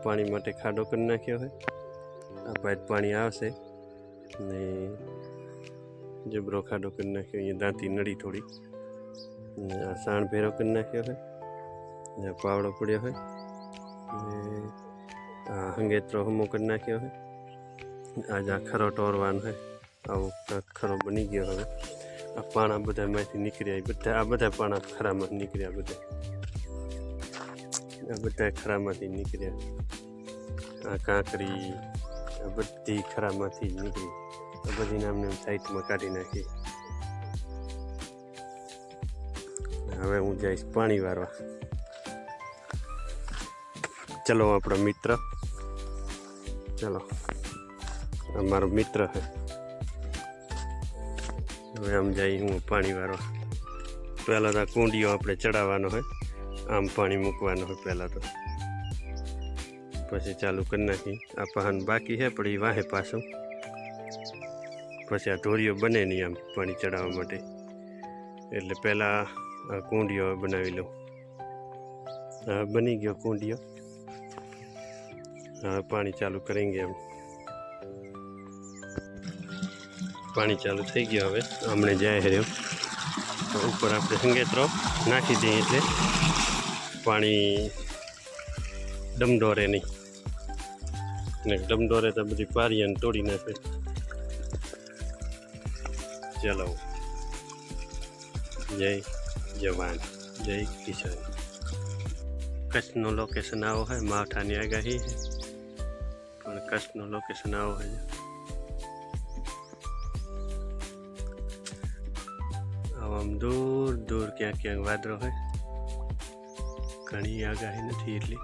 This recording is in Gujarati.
પાણી માટે ખાડો કરી નાખ્યો હોય। આ પાઇપ પાણી આવશે ને જબરો ખાડો કરી નાખ્યો। અહીંયા દાંતી નળી થોડી ને આ સાણ ભેરો કરી નાખ્યો હોય ને પાવડો પડ્યો હોય ને આ હંગેતરો હમો કરી નાખ્યો હોય। આજ આ ખરો ટોરવાનો હોય। આવો ખરો બની ગયો હવે। આ પાણા બધામાંથી નીકળ્યા આ બધા પાણા ખરામાં નીકળ્યા આ બધા ખરામાંથી નીકળ્યા। આ કાંકરી આ બધી ખરામાંથી જ નીકળી। આ બધી નામને સાઈડમાં કાઢી નાખી। હવે હું જઈશ પાણી વારવા। ચલો આપણો મિત્ર, ચલો અમારો મિત્ર છે। હવે આમ જઈ હું પાણી વારવા। પહેલાં તો આ કુંડીઓ આપણે ચડાવવાનો હોય, આમ પાણી મૂકવાનું હોય પહેલાં તો, પછી ચાલુ કરી નાખી। આ પહાન બાકી છે પણ એ વાહે પાછું, પછી આ ઢોરીઓ બને નહીં આમ પાણી ચડાવવા માટે, એટલે પહેલાં આ કુંડીઓ બનાવી લઉં। હવે બની ગયો કુંડીઓ। હવે પાણી ચાલુ કરેંગે हम। पानी चालू थी गयो। हवे हमने जाए हर्यो तो ऊपर आपणे संगेतरो नाखी दीए एटले पाणी डमडोरे नहीं ने डमडोरे तो बधी पारियाने तोड़ी नाखे। चलो जय जवान जय किसान। कच्छनो लोकेशन आवो है, मावठानी आगाही है पण कच्छनो लोकेशन आवो है। आम दूर दूर क्या क्या वादरो है, घणी आगाही नहीं एटली।